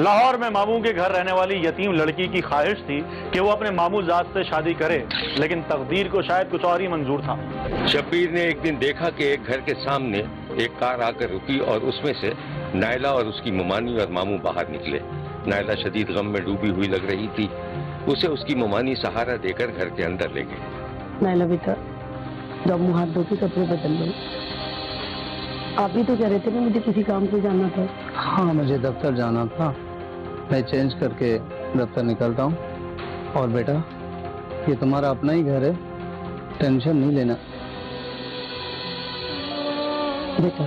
लाहौर में मामू के घर रहने वाली यतीम लड़की की ख्वाहिश थी कि वो अपने मामू जात से शादी करे, लेकिन तकदीर को शायद कुछ और ही मंजूर था। शब्बीर ने एक दिन देखा कि एक घर के सामने एक कार आकर रुकी और उसमें से नायला और उसकी ममानी और मामू बाहर निकले। नायला शदीद गम में डूबी हुई लग रही थी। उसे उसकी ममानी सहारा देकर घर के अंदर ले गई। नायला बेटा, जब मुँह हाथ धो के कपड़े बदल लो। आप भी तो कह रहे थे ना मुझे किसी काम से जाना था। हाँ, मुझे दफ्तर जाना था। मैं चेंज करके दफ्तर निकलता हूँ। और बेटा, ये तुम्हारा अपना ही घर है, टेंशन नहीं लेना। बेटा,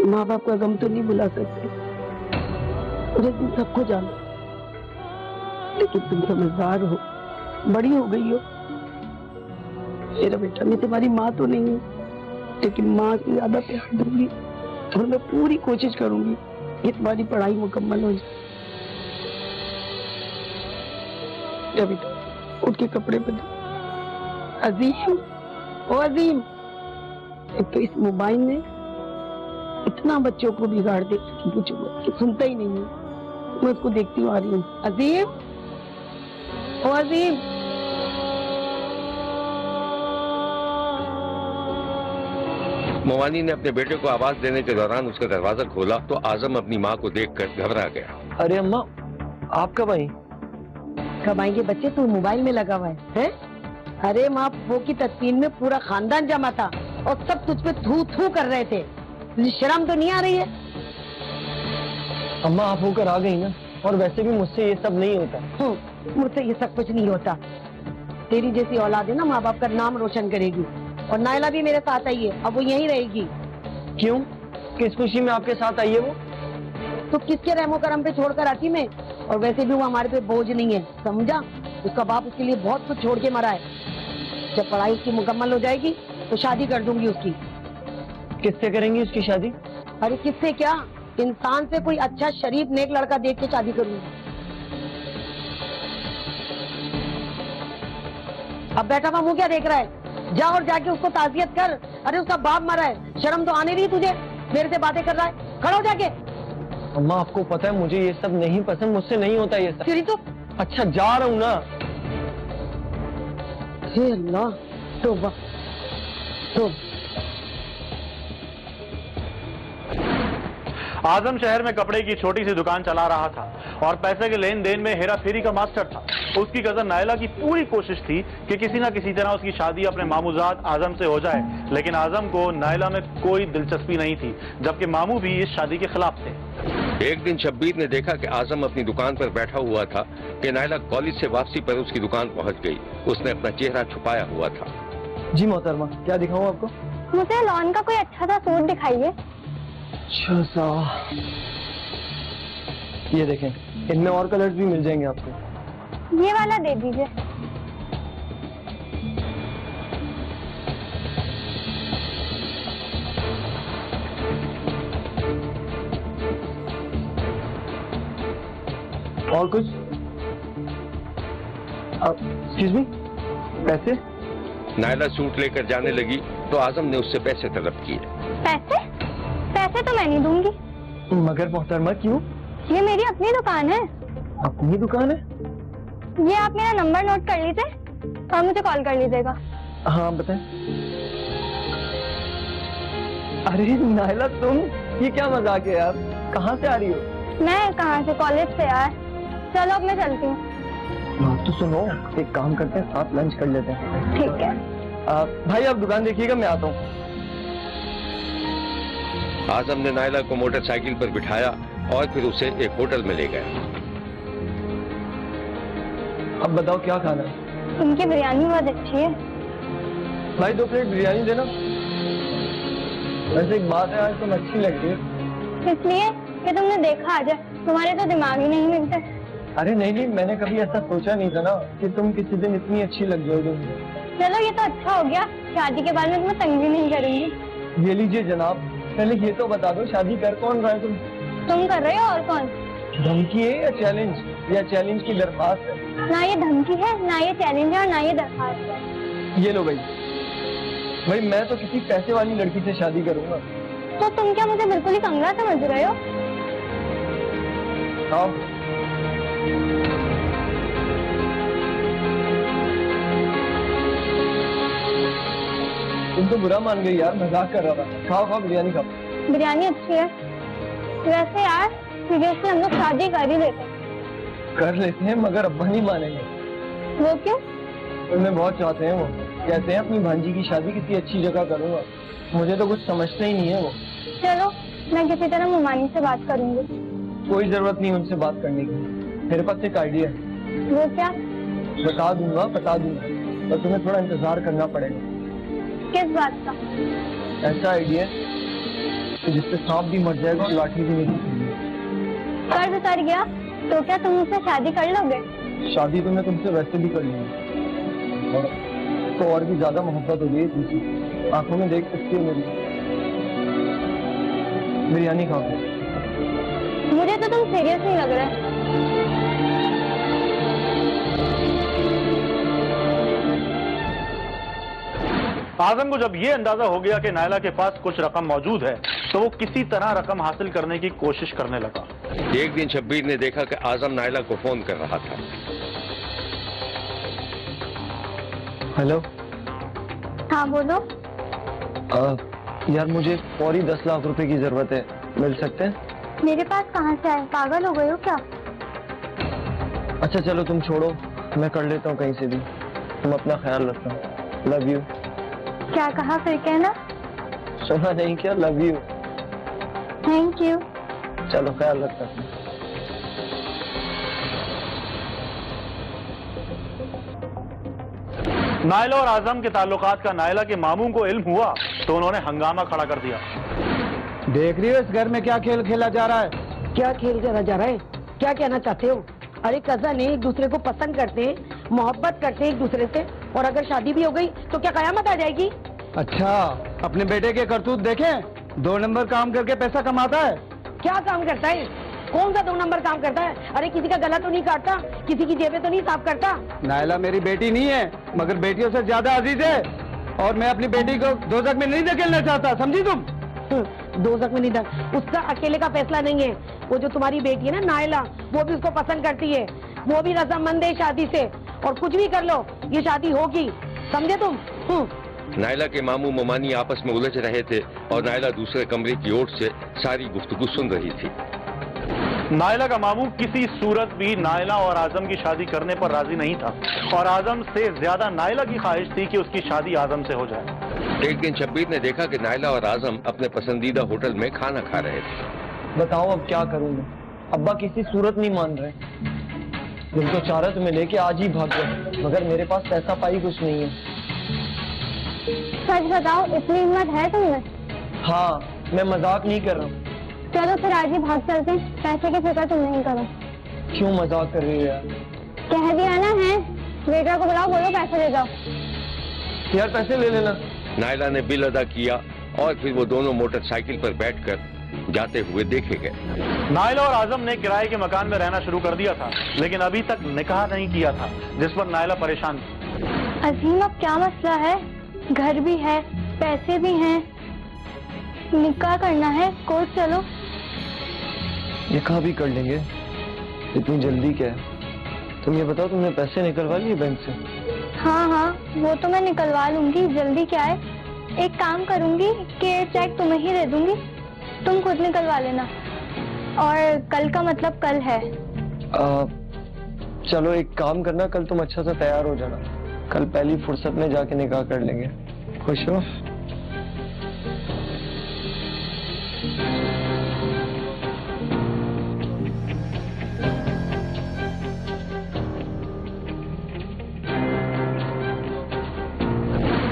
माँ बाप का गम तो नहीं बुला सकते, लेकिन सबको जानो। लेकिन तुम समझदार हो, बड़ी हो गई हो। मेरा बेटा, मैं तुम्हारी माँ तो नहीं हूँ, लेकिन माँ से ज्यादा प्यार दूंगी और मैं पूरी कोशिश करूंगी कि तुम्हारी पढ़ाई मुकम्मल हो जाए। या बेटा, उठ के कपड़े बदल। अजीम, ओ अजीम, एक तो इस मोबाइल ने इतना बच्चों को बिगाड़ दे कि पूछो कि सुनता ही नहीं है। मैं उसको देखती हुँ आ रही हूँ। अजीम, ओ अजीम। मवानी ने अपने बेटे को आवाज देने के दौरान उसका दरवाजा खोला तो आजम अपनी माँ को देखकर घबरा गया। अरे अम्मा, आप कब आई? कब आएंगे बच्चे, तू मोबाइल में लगा हुआ है? अरे माँ, वो की तस्वीर में पूरा खानदान जमा था और सब तुझ पे थू थू कर रहे थे। तुझे शर्म तो नहीं आ रही है? अम्मा, आप होकर आ गई ना, और वैसे भी मुझसे ये सब नहीं होता। मुझसे ये सब कुछ नहीं होता। तेरी जैसी औलाद है ना, माँ बाप का नाम रोशन करेगी। और नायला भी मेरे साथ आई है, अब वो यहीं रहेगी। क्यों? किस खुशी में आपके साथ आई है वो? तो किसके रहमो करम पे छोड़कर आती मैं? और वैसे भी वो हमारे पे बोझ नहीं है, समझा? उसका बाप उसके लिए बहुत कुछ छोड़ के मरा है। जब पढ़ाई उसकी मुकम्मल हो जाएगी तो शादी कर दूंगी उसकी। किससे करेंगी उसकी शादी? अरे किससे क्या, इंसान से कोई अच्छा शरीफ नेक लड़का देख के शादी करूंगी। अब बैठा हुआ मुंह क्या देख रहा है? जा और जाके उसको ताजियत कर। अरे उसका बाप मरा है, शर्म तो आने रही तुझे? मेरे से बातें कर रहा है, खड़ा हो जाके। अम्मा, आपको पता है मुझे ये सब नहीं पसंद, मुझसे नहीं होता ये सब। फिर तो अच्छा, जा रहा हूँ ना। हे अल्लाह, तौबा तौबा। आजम शहर में कपड़े की छोटी सी दुकान चला रहा था और पैसे के लेन देन में हेरा फेरी का मास्टर था। उसकी कजन नायला की पूरी कोशिश थी कि किसी ना किसी तरह उसकी शादी अपने मामूजाद आजम से हो जाए, लेकिन आजम को नायला में कोई दिलचस्पी नहीं थी, जबकि मामू भी इस शादी के खिलाफ थे। एक दिन शब्बीर ने देखा कि आजम अपनी दुकान पर बैठा हुआ था कि नायला कॉलेज से वापसी पर उसकी दुकान पहुंच गई। उसने अपना चेहरा छुपाया हुआ था। जी मोहतरमा, क्या दिखाऊं आपको? मुझे लॉन का कोई अच्छा सा सूट दिखाइए। अच्छा सा, ये देखें, इनमें और कलर्स भी मिल जाएंगे आपको। ये वाला दे दीजिए। और कुछ? एक्सक्यूज मी, पैसे? नायला सूट लेकर जाने लगी तो आजम ने उससे पैसे तलब किए। पैसे? पैसे तो मैं नहीं दूंगी। मगर मोहतरमा, क्यों? ये मेरी अपनी दुकान है। अपनी दुकान है? ये आप मेरा नंबर नोट कर लीजिए और मुझे कॉल कर लीजिएगा। हाँ बताएं। अरे नायला, तुम, ये क्या मजाक है यार? कहाँ से आ रही हो? मैं कहाँ से, कॉलेज से यार। चलो अब मैं चलती हूँ। बात तो सुनो, एक काम करते हैं, साथ लंच कर लेते हैं। ठीक है। भाई आप दुकान देखिएगा, मैं आता हूँ। आजम ने नायला को मोटरसाइकिल पर बिठाया और फिर उसे एक होटल में ले गया। अब बताओ क्या खाना है? इनकी बिरयानी बहुत अच्छी है। भाई 2 प्लेट बिरयानी देना। वैसे एक बात है, आज तुम अच्छी लग रही हो। इसलिए कि तुमने देखा आ जाए, तुम्हारे तो दिमाग ही नहीं मिलते। अरे नहीं नहीं, मैंने कभी ऐसा सोचा नहीं था ना कि तुम किसी दिन इतनी अच्छी लग जाओगी। चलो ये तो अच्छा हो गया, शादी के बाद में तुम्हें तंग भी नहीं करूंगी। ये लीजिए जनाब, पहले ये तो बता दो, शादी कर कौन रहा है? तुम कर रहे हो और कौन? धमकी है या चैलेंज, या चैलेंज की दरख्वास्त है? ना ये धमकी है, ना ये चैलेंज है और ना ये दरख्वास्त है। ये लो भाई। भाई मैं तो किसी पैसे वाली लड़की से शादी करूंगा। तो तुम क्या मुझे बिल्कुल ही कंगला समझ रहे हो? आओ। तुम तो बुरा मान गई यार, मजाक कर रहा था। खाओ खाओ, बिरयानी खाओ। बिरयानी अच्छी है। वैसे यार सीरियसली हम लोग शादी कर ही लेते कर लेते हैं, मगर अब्बा नहीं मानेंगे। वो क्यों? तुम्हें बहुत चाहते हैं वो, कहते हैं अपनी भांजी की शादी किसी अच्छी जगह करूंगा। मुझे तो कुछ समझते ही नहीं है वो। चलो मैं किसी तरह मुमानी से बात करूंगी। कोई जरूरत नहीं उनसे बात करने की, मेरे पास एक आइडिया है। वो क्या? बता दूंगा और तुम्हें थोड़ा इंतजार करना पड़ेगा। किस बात का? ऐसा आइडिया कि जिससे सांप भी मर जाएगा और लाठी भी नहीं दिखेगी। कर कर गया तो क्या तुम मुझसे शादी कर लोगे? शादी तो मैं तुमसे वैसे भी कर लूंगी, और तो और भी ज्यादा मोहब्बत हो गई तुमसे। आंखों में देख सकती हो मेरी। बिरयानी खाओ। मुझे तो तुम सीरियस नहीं लग रहे। आजम को जब ये अंदाजा हो गया कि नायला के पास कुछ रकम मौजूद है तो वो किसी तरह रकम हासिल करने की कोशिश करने लगा। एक दिन शब्बीर ने देखा कि आजम नायला को फोन कर रहा था। हेलो। हाँ बोलो। यार मुझे फौरी 10 लाख रुपए की जरूरत है, मिल सकते हैं? मेरे पास कहाँ से आए? पागल हो गए हो क्या? अच्छा चलो तुम छोड़ो, मैं कर लेता हूँ कहीं से भी। तुम अपना ख्याल रखना। Love you. क्या कहा फिर कहना? सुना नहीं क्या? Love you. Thank you. चलो ख्याल रखना। नायला और आजम के ताल्लुकात का नायला के मामू को इल्म हुआ तो उन्होंने हंगामा खड़ा कर दिया। देख रही हो इस घर में क्या खेल खेला जा रहा है? क्या खेल करा जा रहा है? क्या कहना चाहते हो? अरे कजन एक दूसरे को पसंद करते हैं, मोहब्बत करते हैं एक दूसरे से, और अगर शादी भी हो गई तो क्या कयामत आ जाएगी? अच्छा, अपने बेटे के करतूत देखें, 2 नंबर काम करके पैसा कमाता है। क्या काम करता है? कौन सा 2 नंबर काम करता है? अरे किसी का गला तो नहीं काटता, किसी की जेबें तो नहीं साफ करता। नायला मेरी बेटी नहीं है, मगर बेटियों से ज्यादा अजीज है, और मैं अपनी बेटी को दोजख में नहीं धकेलना चाहता, समझी तुम? दोजख में नहीं धकेल, उसका अकेले का फैसला नहीं है। वो जो तुम्हारी बेटी है ना नायला, वो भी उसको पसंद करती है, वो भी रजामंद है शादी से, और कुछ भी कर लो ये शादी होगी, समझे तुम? नायला के मामू ममानी आपस में उलझ रहे थे और नायला दूसरे कमरे की ओर से सारी गुफ्तगू सुन रही थी। नायला का मामू किसी सूरत भी नायला और आजम की शादी करने पर राजी नहीं था, और आजम से ज्यादा नायला की ख्वाहिश थी कि उसकी शादी आजम से हो जाए। एक दिन शब्बीर ने देखा कि नायला और आजम अपने पसंदीदा होटल में खाना खा रहे थे। बताओ अब क्या करूं मैं? अब्बा किसी सूरत नहीं मान रहे। दिल तो चाह रहा तुम्हें लेके आज ही भाग गया, मगर मेरे पास पैसा पाई कुछ नहीं है। सच बताओ, इतनी हिम्मत है तुमने? हाँ, मैं मजाक नहीं कर रहा हूँ। चलो फिर आज ही भाग चलते हैं, पैसे की फिक्र तुम नहीं करो। क्यों मजाक कर रही हो यार? कह दिया ना है, वेटर को बुलाओ, बोलो पैसे ले जाओ। यार पैसे ले लेना। नायला ने बिल अदा किया और फिर वो दोनों मोटरसाइकिल पर बैठकर जाते हुए देखे गए। नायला और आजम ने किराए के मकान में रहना शुरू कर दिया था, लेकिन अभी तक निकाह नहीं किया था, जिस पर नायला परेशान थी। अजीम अब क्या मसला है? घर भी है, पैसे भी हैं, निकाह करना है, कोर्ट चलो। निकाह भी कर लेंगे, इतनी जल्दी क्या है? तुम ये बताओ, तुमने पैसे निकलवा लिए बैंक से? हाँ हाँ, वो तो मैं निकलवा लूंगी, जल्दी क्या है। एक काम करूंगी कि चेक तुम्हें ही दे दूंगी, तुम खुद निकलवा लेना। और कल का मतलब कल है। चलो एक काम करना, कल तुम अच्छा सा तैयार हो जाना, कल पहली फुर्सत में जाके निकाह कर लेंगे। खुश हो?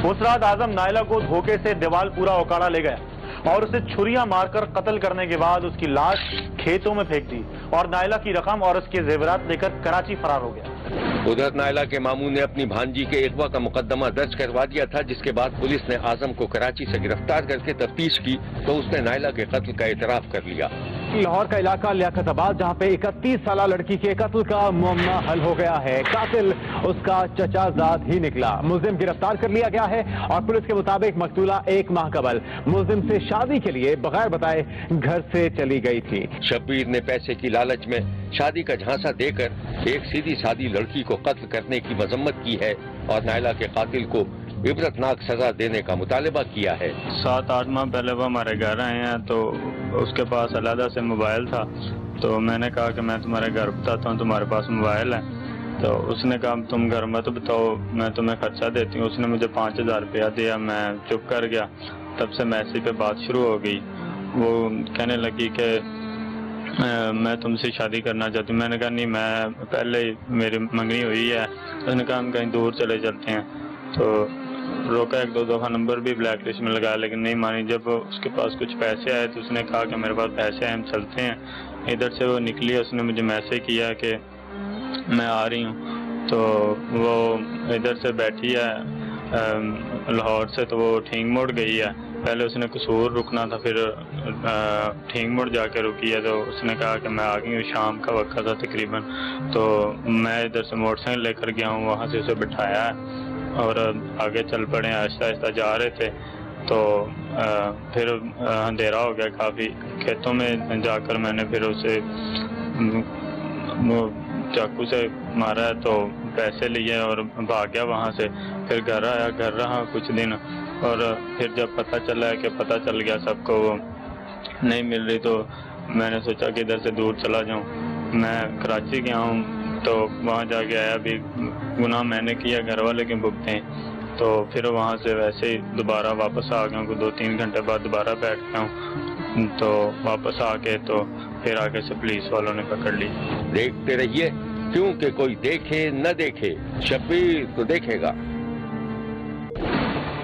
उस रात आजम नायला को धोखे से दीवालपुरा ओकाड़ा ले गया और उसे छुरियां मारकर कत्ल करने के बाद उसकी लाश खेतों में फेंक दी और नायला की रकम और उसके जेवरात लेकर कराची फरार हो गया। उधर नायला के मामू ने अपनी भांजी के अगवा का मुकदमा दर्ज करवा दिया था, जिसके बाद पुलिस ने आजम को कराची से गिरफ्तार करके तफ्तीश की तो उसने नायला के कत्ल का इतराफ कर लिया। की लाहौर का इलाका लियाकताबाद, जहां पे 31 साल लड़की के कत्ल का मामला हल हो गया है। कातिल उसका चचाजाद ही निकला। मुलजिम गिरफ्तार कर लिया गया है और पुलिस के मुताबिक मकतूला 1 माह कबल मुलजिम से शादी के लिए बगैर बताए घर से चली गई थी। शब्बीर ने पैसे की लालच में शादी का झांसा देकर एक सीधी सादी लड़की को कत्ल करने की मजम्मत की है और नायला के कातिल को इबरतनाक सजा देने का मुतालबा किया है। 7-8 माह पहले वो हमारे घर आए हैं, तो उसके पास अलहदा से मोबाइल था, तो मैंने कहा कि मैं तुम्हारे घर बताता हूँ, तुम्हारे पास मोबाइल है। तो उसने कहा तुम घर मत बताओ, मैं तुम्हें खर्चा देती हूँ। उसने मुझे 5000 रुपया दिया, मैं चुप कर गया। तब से मैसेज पे बात शुरू हो गई। वो कहने लगी कि मैं तुमसे शादी करना चाहती हूँ। मैंने कहा नहीं, मैं पहले मेरी मंगनी हुई है। उसने कहा हम कहीं दूर चले चलते हैं। तो रोका, 1-2 दफ़ा नंबर भी ब्लैक लिस्ट में लगाया, लेकिन नहीं मानी। जब उसके पास कुछ पैसे आए तो उसने कहा कि मेरे पास पैसे हैं, हम चलते हैं। इधर से वो निकली, उसने मुझे मैसेज किया कि मैं आ रही हूँ। तो वो इधर से बैठी है लाहौर से, तो वो ठीक मोड़ गई है। पहले उसने कसूर रुकना था, फिर ठीक मोड़ जाके रुकी है। तो उसने कहा कि मैं आ गई हूँ, शाम का वक्त था तकरीबन। तो मैं इधर से मोटरसाइकिल लेकर गया हूँ, वहाँ से उसे बिठाया है और आगे चल पड़े। आहिस्ता आहिस्ता जा रहे थे तो फिर अंधेरा हो गया काफ़ी। खेतों में जाकर मैंने फिर उसे चाकू से मारा है, तो पैसे लिए और भाग गया वहाँ से। फिर घर आया, घर रहा कुछ दिन, और फिर जब पता चल गया सबको वो नहीं मिल रही, तो मैंने सोचा कि इधर से दूर चला जाऊँ। मैं कराची गया हूँ, तो वहाँ जाके आया। भी गुनाह मैंने किया, घर वाले क्यों भुगते हैं। तो फिर वहाँ से वैसे ही दोबारा वापस आ गया हूँ। 2-3 घंटे बाद दोबारा बैठ गया हूँ। तो वापस आके तो फिर आगे से पुलिस वालों ने पकड़ ली। देखते रहिए, क्योंकि कोई देखे न देखे, शब्बीर तो देखेगा।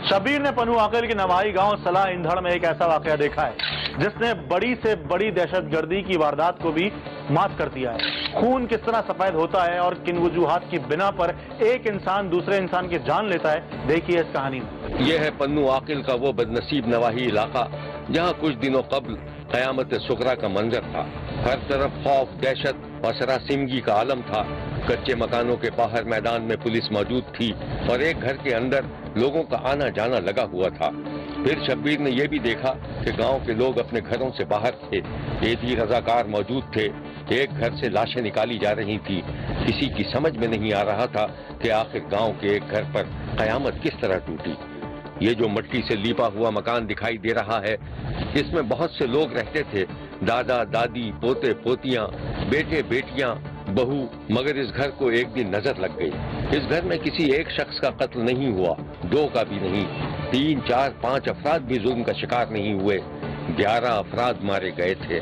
शब्बीर ने पन्नू आकिल के नवाई गांव सलाह इंधड़ में एक ऐसा वाकया देखा है जिसने बड़ी से बड़ी दहशतगर्दी की वारदात को भी मात कर दिया है। खून किस तरह सफेद होता है और किन वजूहात की बिना पर एक इंसान दूसरे इंसान की जान लेता है, देखिए इस कहानी में। यह है पन्नू आकिल का वो बदनसीब नवाही इलाका जहाँ कुछ दिनों कबल कयामत सुगरा का मंजर था। हर तरफ खौफ, दहशत और सरासिमगी का आलम था। कच्चे मकानों के बाहर मैदान में पुलिस मौजूद थी और एक घर के अंदर लोगों का आना जाना लगा हुआ था। फिर शब्बीर ने यह भी देखा कि गांव के लोग अपने घरों से बाहर थे। एदी रजाकार मौजूद थे। एक घर से लाशें निकाली जा रही थी। किसी की समझ में नहीं आ रहा था कि आखिर गांव के एक घर पर कयामत किस तरह टूटी। ये जो मिट्टी से लीपा हुआ मकान दिखाई दे रहा है, इसमें बहुत से लोग रहते थे। दादा दादी, पोते पोतियां, बेटे बेटियां, बहू। मगर इस घर को एक दिन नजर लग गई। इस घर में किसी एक शख्स का कत्ल नहीं हुआ, 2 का भी नहीं, 3, 4, 5 अफराद भी जुल्म का शिकार नहीं हुए। 11 अफराद मारे गए थे।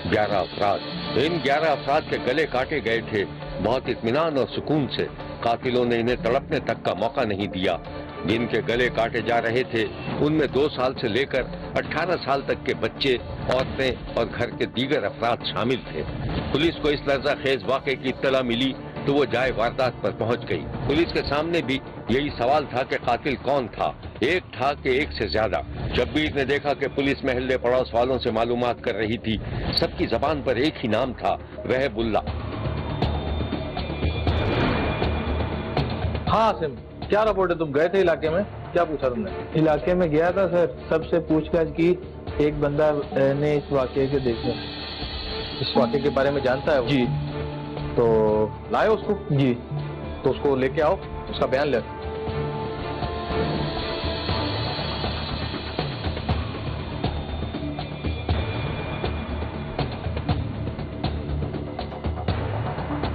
11 अफराद। इन 11 अफराद के गले काटे गए थे। बहुत इत्मीनान और सुकून से। कातिलों ने इन्हें तड़पने तक का मौका नहीं दिया। जिनके गले काटे जा रहे थे उनमें 2 साल से लेकर 18 साल तक के बच्चे, औरतें और घर के दीगर अफराद शामिल थे। पुलिस को इस लर्जा खेज वाक़े की इत्तला मिली तो वो जाए वारदात पर पहुंच गई। पुलिस के सामने भी यही सवाल था कि कातिल कौन था, एक था कि एक से ज्यादा। शब्बीर ने देखा कि पुलिस महल्ले पड़ोस वालों से मालूमात कर रही थी। सबकी जबान पर एक ही नाम था, वहबुल्ला। हाँ सिम, क्या रिपोर्ट है? तुम गए थे इलाके में, क्या पूछा तुमने? इलाके में गया था सर, सबसे पूछताछ की। एक बंदा ने इस वाकये के देखा। इस वाकये के बारे में जानता है वो? जी। तो लाए उसको? जी। तो उसको लेके आओ, उसका बयान ले।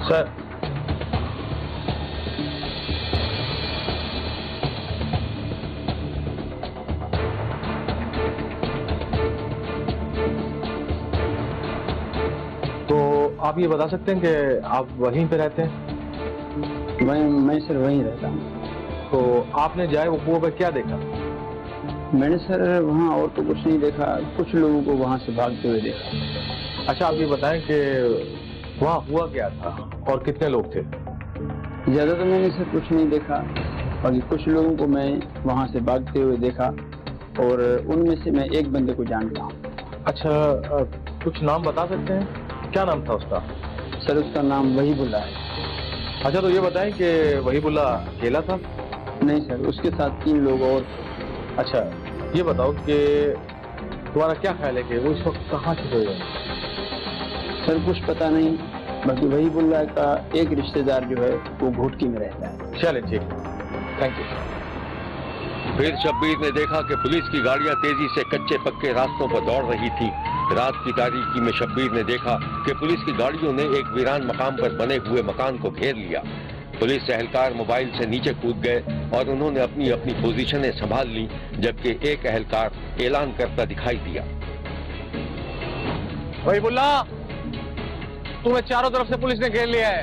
सर, आप ये बता सकते हैं कि आप वहीं पे रहते हैं? मैं सर वहीं रहता हूँ। तो आपने जाए वो कुआं पे क्या देखा? मैंने सर वहाँ और तो कुछ नहीं देखा, कुछ लोगों को वहाँ से भागते हुए देखा। अच्छा, आप ये बताएं कि वहाँ हुआ क्या था और कितने लोग थे? ज्यादा तो मैंने सर कुछ नहीं देखा, बाकी कुछ लोगों को मैं वहाँ से भागते हुए देखा और उनमें से मैं एक बंदे को जानता हूँ। अच्छा, कुछ नाम बता सकते हैं? क्या नाम था उसका? सर उसका नाम वहीबुल्ला है। अच्छा, तो ये बताएं कि वहीबुल्ला अकेला था? नहीं सर, उसके साथ 3 लोग और। अच्छा, ये बताओ कि तुम्हारा क्या ख्याल है कि वो इस वक्त कहाँ छिपे हुए हैं? सर कुछ पता नहीं, बाकी वहीबुल्ला का एक रिश्तेदार जो है वो घोटकी में रहता है। चले, ठीक, थैंक यू। फिर शब्बीर ने देखा कि पुलिस की गाड़ियां तेजी से कच्चे पक्के रास्तों पर दौड़ रही थी। रात की तारीकी में शब्बीर ने देखा कि पुलिस की गाड़ियों ने एक वीरान मकाम पर बने हुए मकान को घेर लिया। पुलिस एहलकार मोबाइल से नीचे कूद गए और उन्होंने अपनी अपनी पोजीशनें संभाल ली, जबकि एक एहलकार ऐलान करता दिखाई दिया। वहीबुल्ला, तुम्हें चारों तरफ से पुलिस ने घेर लिया है,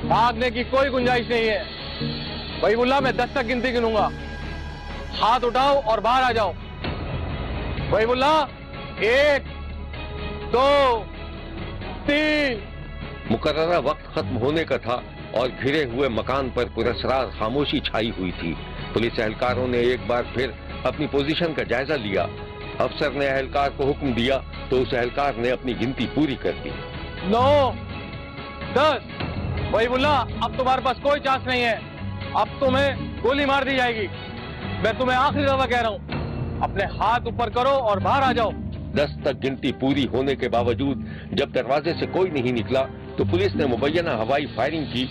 भागने की कोई गुंजाइश नहीं है। वहीबुल्ला, मैं 10 तक गिनती गिनूंगा, हाथ उठाओ और बाहर आ जाओ। वहीबुल्ला, 1, 2, 3। मुकर्ररा वक्त खत्म होने का था और घिरे हुए मकान पर पुरस्कार खामोशी छाई हुई थी। पुलिस एहलकारों ने एक बार फिर अपनी पोजीशन का जायजा लिया। अफसर ने एहलकार को हुक्म दिया तो उस एहलकार ने अपनी गिनती पूरी कर दी। 9, 10। वहीबुल्ला, अब तुम्हारे पास कोई चांस नहीं है, अब तुम्हें गोली मार दी जाएगी। मैं तुम्हें आखिरी दफा कह रहा हूं, अपने हाथ ऊपर करो और बाहर आ जाओ। 10 तक गिनती पूरी होने के बावजूद जब दरवाजे से कोई नहीं निकला तो पुलिस ने मुबैना हवाई फायरिंग की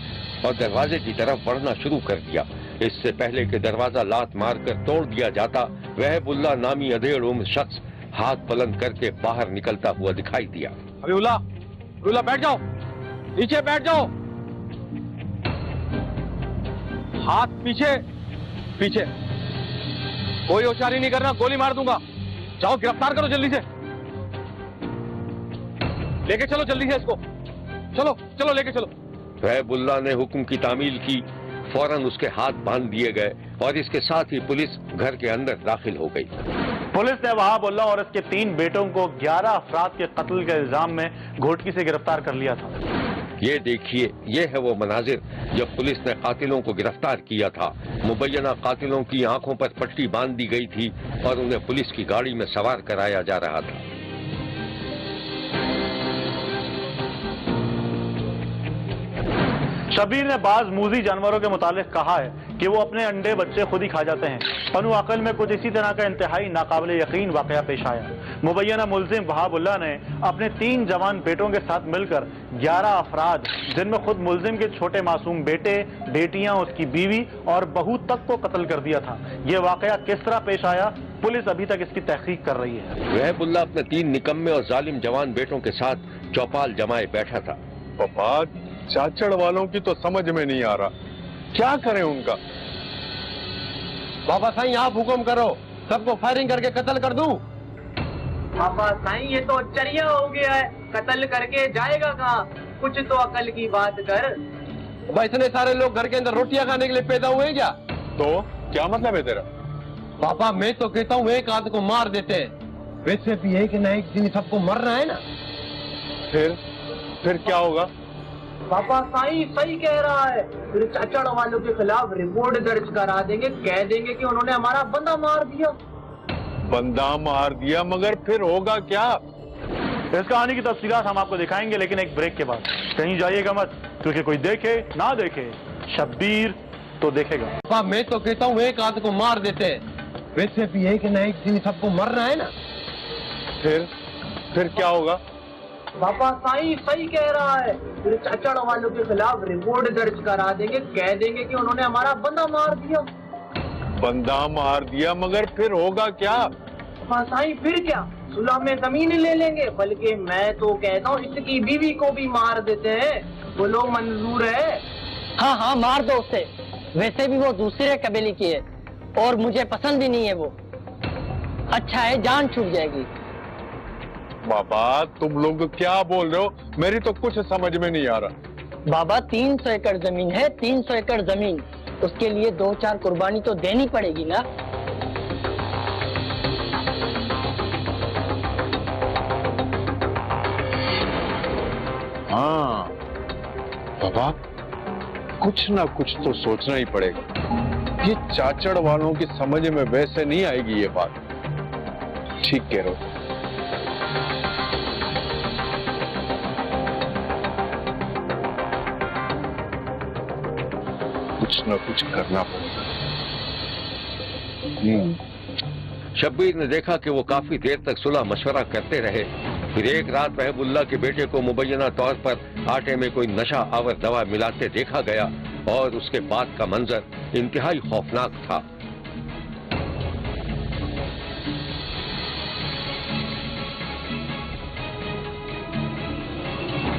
और दरवाजे की तरफ बढ़ना शुरू कर दिया। इससे पहले कि दरवाजा लात मारकर तोड़ दिया जाता, वहीबुल्ला नामी अधेड़ उम्र शख्स हाथ बुलंद करके बाहर निकलता हुआ दिखाई दिया। वहीबुल्ला, बैठ जाओ, नीचे बैठ जाओ, हाथ पीछे पीछे, कोई होशियारी नहीं करना, गोली मार दूंगा। जाओ, गिरफ्तार करो जल्दी से, लेके चलो जल्दी से इसको, चलो चलो लेके चलो। वहीबुल्ला ने हुक्म की तामील की, फौरन उसके हाथ बांध दिए गए और इसके साथ ही पुलिस घर के अंदर दाखिल हो गई। पुलिस ने वहाबुल्ला और इसके 3 बेटों को 11 अफराद के कत्ल के इल्जाम में घोटकी से गिरफ्तार कर लिया था। ये देखिए, ये है वो मनाजिर जब पुलिस ने कातिलों को गिरफ्तार किया था। मुबैना कातिलों की आंखों पर पट्टी बांध दी गई थी और उन्हें पुलिस की गाड़ी में सवार कराया जा रहा था। शब्बीर ने बाज मूजी जानवरों के मुतालिक कहा है कि वो अपने अंडे बच्चे खुद ही खा जाते हैं। पनु अकल में कुछ इसी तरह का इंतहाई नाकाबिल यकीन वाकया पेश आया। मुबैना मुल्जिम वहाबुल्ला ने अपने 3 जवान बेटों के साथ मिलकर 11 अफराद, जिनमें खुद मुल्जिम के छोटे मासूम बेटे, बेटियां, उसकी बीवी और बहू तक को कत्ल कर दिया था। ये वाकया किस तरह पेश आया, पुलिस अभी तक इसकी तहकीक कर रही है। वहीबुल्ला अपने 3 निकम्मे और जालिम जवान बेटों के साथ चौपाल जमाए बैठा था। पापा, चाचड़ वालों की तो समझ में नहीं आ रहा, क्या करें उनका? बाबा साईं, आप हुक्म करो, सबको फायरिंग करके कत्ल कर दूं। बाबा साईं, ये तो चरिया हो गया है, कत्ल करके जाएगा कहाँ? कुछ तो अकल की बात कर। भाई, इतने सारे लोग घर के अंदर रोटियां खाने के लिए पैदा हुए हैं क्या? तो क्या मतलब है तेरा? पापा, मैं तो कहता हूँ एक आध को मार देते हैं, वैसे भी एक न एक दिन सबको मरना है ना। फिर क्या होगा? बाबा साईं सही कह रहा है, फिर चाचड़ वालों के खिलाफ रिपोर्ट दर्ज करा देंगे, कह देंगे कि उन्होंने हमारा बंदा मार दिया। बंदा मार दिया, मगर फिर होगा क्या? इस कहानी की तफसीलात हम आपको दिखाएंगे, लेकिन एक ब्रेक के बाद। कहीं जाइएगा मत, क्योंकि कोई देखे ना देखे, शब्बीर तो देखेगा। पापा, मैं तो कहता हूँ एक आध को मार देते हैं, वैसे भी एक न एक दिन सबको मरना है ना। फिर क्या होगा? बाबा साईं सही कह रहा है, फिर चाचड़ वालों के खिलाफ रिपोर्ट दर्ज करा देंगे, कह देंगे कि उन्होंने हमारा बंदा मार दिया। बंदा मार दिया, मगर फिर होगा क्या? बाबा साईं, फिर क्या? सुलह में जमीन ले लेंगे, बल्कि मैं तो कहता हूँ इसकी बीवी को भी मार देते हैं। वो लोग मंजूर है? हाँ हाँ, मार दो उसे, वैसे भी वो दूसरे कबीले की है और मुझे पसंद भी नहीं है वो। अच्छा है, जान छूट जाएगी। बाबा, तुम लोग क्या बोल रहे हो? मेरी तो कुछ समझ में नहीं आ रहा। बाबा, 300 एकड़ जमीन है, 300 एकड़ जमीन, उसके लिए 2-4 कुर्बानी तो देनी पड़ेगी ना। हाँ बाबा, कुछ ना कुछ तो सोचना ही पड़ेगा। ये चाचड़ वालों की समझ में वैसे नहीं आएगी ये बात। ठीक कह रहे हो। कुछ न कुछ करना पड़ेगा। शब्बीर ने देखा कि वो काफी देर तक सुलह मशवरा करते रहे। फिर एक रात महबुल्ला के बेटे को मुबैना तौर पर आटे में कोई नशा आवर दवा मिलाते देखा गया और उसके बाद का मंजर इंतहाई खौफनाक था।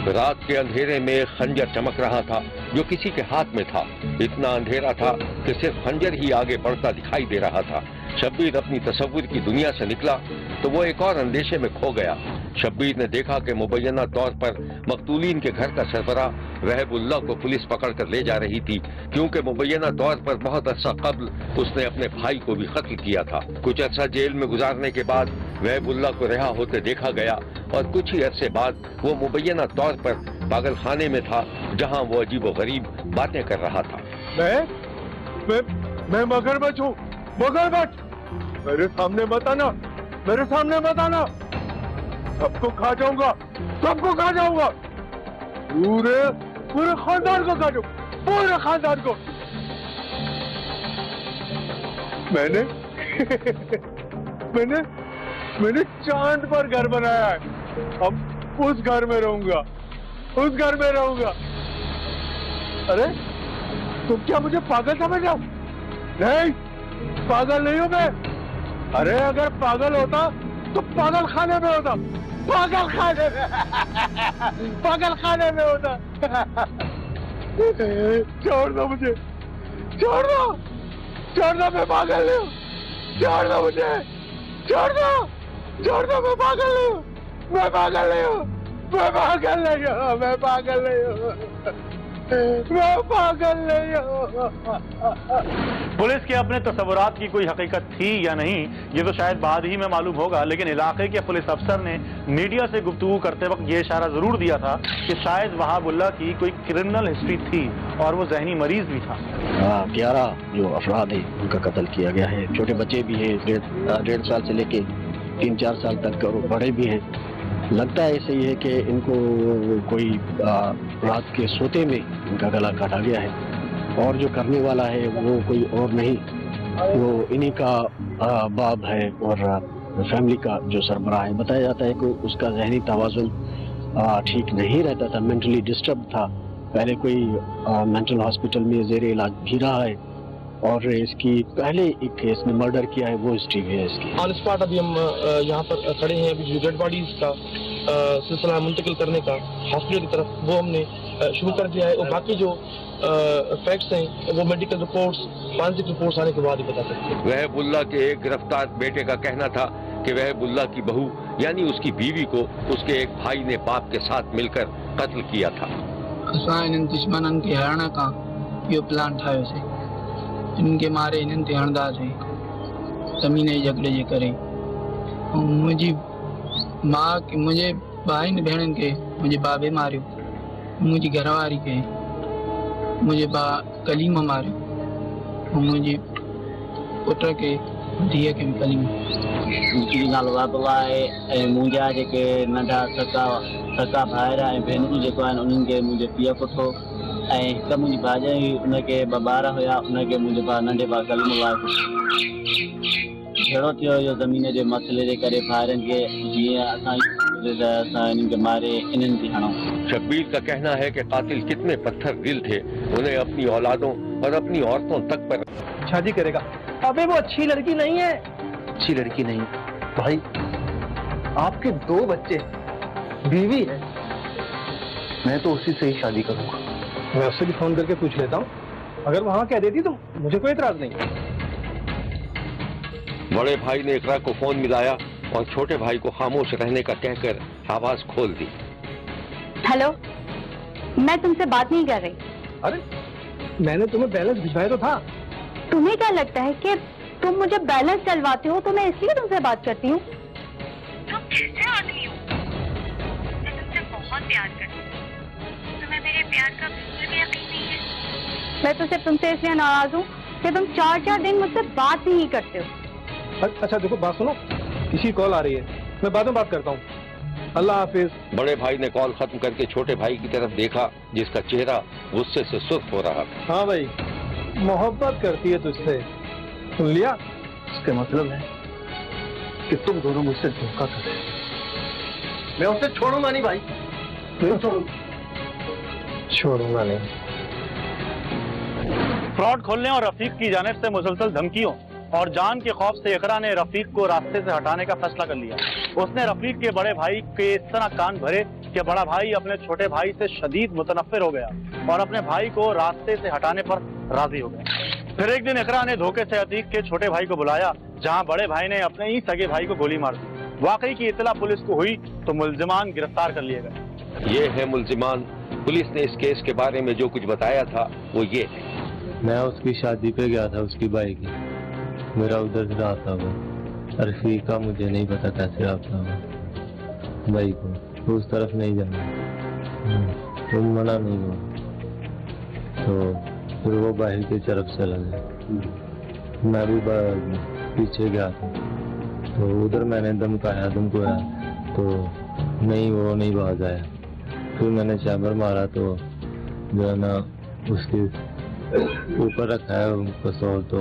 रात के अंधेरे में एक खंजर चमक रहा था जो किसी के हाथ में था। इतना अंधेरा था कि सिर्फ खंजर ही आगे बढ़ता दिखाई दे रहा था। शब्बीर अपनी तस्वुर की दुनिया से निकला तो वो एक और अंदेशे में खो गया। शब्बीर ने देखा कि मुबैना तौर पर मकतूलीन के घर का सरबराह वहबुल्ला को पुलिस पकड़कर ले जा रही थी, क्योंकि मुबैना तौर पर बहुत अरसा कब्ल उसने अपने भाई को भी कत्ल किया था। कुछ अरसा जेल में गुजारने के बाद वहबुल्ला को रिहा होते देखा गया और कुछ ही अरसे बाद वो मुबैना तौर पर पागल खाने में था, जहाँ वो अजीबो गरीब बातें कर रहा था। मैं मगरमच्छ हूँ, मगरमच्छ। मेरे सामने मत आना, मेरे सामने मत आना। सबको खा जाऊंगा, सबको खा जाऊंगा। पूरे खानदान को खा जाऊंगा, पूरे खानदान को। मैंने चांद पर घर बनाया है, अब उस घर में रहूंगा, उस घर में रहूंगा। अरे तुम क्या मुझे पागल समझ रहे हो? नहीं, पागल नहीं हूं मैं। अरे अगर पागल होता तो पागल खाने में होता, पागल खाने में, पागल खाने में होता। छोड़ दो मुझे, छोड़ दो, छोड़ दो, मैं पागल नहीं हूँ। छोड़ दो मुझे, छोड़ दो, छोड़ दो, मैं पागल नहीं हूँ, मैं पागल नहीं हूँ, मैं पागल नहीं हूँ, मैं पागल नहीं हूँ, मैं पागल नहीं हूँ। पुलिस के अपने तस्वुरात की कोई हकीकत थी या नहीं, ये तो शायद बाद ही में मालूम होगा, लेकिन इलाके के पुलिस अफसर ने मीडिया से गुफ्तगू करते वक्त ये इशारा जरूर दिया था कि शायद वहाबुल्ला की कोई क्रिमिनल हिस्ट्री थी और वो जहनी मरीज भी था। 11 जो अफराद है उनका कत्ल किया गया है। छोटे बच्चे भी हैं, 1.5 साल से लेके 3-4 साल तक, और बड़े भी हैं। लगता है ऐसे ही है कि इनको कोई रात के सोते में इनका गला काटा गया है, और जो करने वाला है वो कोई और नहीं, वो इन्हीं का बाप है और फैमिली का जो सरबराह है। बताया जाता है कि उसका जहनी तवाज़ुन ठीक नहीं रहता था, मेंटली डिस्टर्ब था। पहले कोई मेंटल हॉस्पिटल में ज़ेर इलाज भी रहा है, और इसकी पहले एक केस में मर्डर किया है, वो हिस्ट्री भी है इसकी। ऑन स्पॉट अभी हम यहाँ पर खड़े हैं। अभी जो डेड बॉडीज का सिलसिला मुंतकिल करने का हॉस्पिटल की तरफ, वो हमने शुरू कर दिया है, और बाकी जो फैक्ट्स हैं वो मेडिकल रिपोर्ट्स, फॉरेंसिक रिपोर्ट्स आने के बाद ही बता सकते हैं। वहबुल्ला के एक गिरफ्तार बेटे का कहना था कि वहबुल्ला की बहू यानी उसकी बीवी को उसके एक भाई ने बाप के साथ मिलकर कत्ल किया था। दुश्मन के हरण का यो प्लान ठायो से, इनके मारे इन्हनि ते हणंदा से, ज़मीन जे झगड़े जे करे। मुंहिंजी माँ के, मुंहिंजे भाई भेणनि खे मुंहिंजे बाबे मारियो, मुंहिंजी घरवारी खे मुंहिंजे कलीम मारियो, मुंहिंजे पुट खे धीअ खे कलीम। मुंहिंजो नालो वहबुल्ला आहे ऐं मुंहिंजा जेके नंढा सका भाइर ऐं भेनरूं जेको आहिनि उन्हनि खे मुंहिंजे पीउ पुटु, ऐं हिकु मुंहिंजी भाॼाई, उनखे 2 ॿार हुया, उनखे मुंहिंजे नंढे भाउ कलीम वारियो। अहिड़ो थियो इहो ज़मीन जे मसइले जे करे भाइरनि खे, जीअं असां इन्हनि खे मारे इन्हनि खे हणूं। शब्बीर का कहना है कि कातिल कितने पत्थर दिल थे, उन्हें अपनी औलादों और अपनी औरतों तक पर शादी करेगा। अबे वो अच्छी लड़की नहीं है। अच्छी लड़की नहीं भाई, आपके 2 बच्चे, बीवी है, मैं तो उसी से ही शादी करूंगा। मैं उससे भी फोन करके पूछ लेता हूँ, अगर वहाँ कह देती तो मुझे कोई एतराज नहीं। बड़े भाई ने इकरा को फोन मिलाया और छोटे भाई को खामोश रहने का कहकर आवाज खोल दी। हेलो, मैं तुमसे बात नहीं कर रही। अरे मैंने तुम्हें बैलेंस भिजवाया तो था। तुम्हें क्या लगता है कि तुम मुझे बैलेंस चलवाते हो तो मैं इसलिए तुमसे बात करती हूँ? तुम कैसे आदमी हो? मैं तुमसे बहुत प्यार करती हूँ। तुम्हें मेरे प्यार का बिल्कुल भी यकीन नहीं है। मैं तो सिर्फ तुमसे इसलिए नाराज हूँ कि तुम 4-4 दिन मुझसे बात नहीं करते हो। अच्छा देखो, बात सुनो, किसी कॉल आ रही है, मैं बाद में बात करता हूँ। अल्लाह हाफिज। बड़े भाई ने कॉल खत्म करके छोटे भाई की तरफ देखा, जिसका चेहरा गुस्से से सुर्ख हो रहा था। हाँ भाई, मोहब्बत करती है तुझसे, सुन लिया? इसका मतलब है कि तुम दोनों मुझसे धोखा कर रहे हो। मैं उसे छोड़ूंगा नहीं भाई, छोड़ूंगा नहीं। फ्रॉड खोलने और रफीक की जानिब से मुसलसल धमकियों और जान के खौफ से इकरा ने रफीक को रास्ते से हटाने का फैसला कर लिया। उसने रफीक के बड़े भाई के इस तरह कान भरे कि बड़ा भाई अपने छोटे भाई से शदीद मुतनफ्फिर हो गया और अपने भाई को रास्ते से हटाने पर राजी हो गया। फिर एक दिन इकरा ने धोखे से अतीक के छोटे भाई को बुलाया, जहां बड़े भाई ने अपने ही सगे भाई को गोली मार दी। वाकई की इतला पुलिस को हुई तो मुल्जिमान गिरफ्तार कर लिए गए। ये है मुल्जिमान। पुलिस ने इस केस के बारे में जो कुछ बताया था वो ये है। मैं उसकी शादी पे गया था, उसकी भाई की। मेरा उधर से रहा था वो। रफीक का मुझे नहीं पता कैसे रहा था वो भाई को, तो उस तरफ नहीं जाना, तो मना नहीं हुआ, तो फिर वो भाई की तरफ चला गया। मैं भी पीछे गया था, तो उधर मैंने धमकाया, तो नहीं, वो नहीं बाज आया। फिर मैंने चैम्बर मारा तो जो है ना उसके ऊपर रखा है पिस्तौल, तो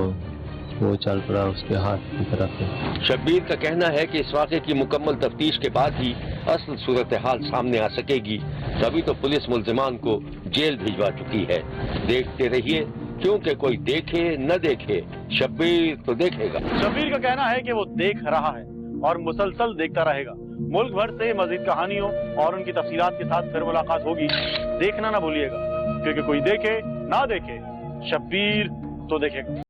वो चल पड़ा उसके हाथ की तरफ। शब्बीर का कहना है कि इस वाक़े की मुकम्मल तफ्तीश के बाद ही असल सूरत हाल सामने आ सकेगी। तभी तो पुलिस मुल्जिमान को जेल भिजवा चुकी है। देखते रहिए, क्योंकि कोई देखे न देखे, शब्बीर तो देखेगा। शब्बीर का कहना है कि वो देख रहा है और मुसलसल देखता रहेगा। मुल्क भर से मजीद कहानियों और उनकी तफसीलात के साथ फिर मुलाकात होगी। देखना ना भूलिएगा, क्योंकि कोई देखे ना देखे, शब्बीर तो देखेगा।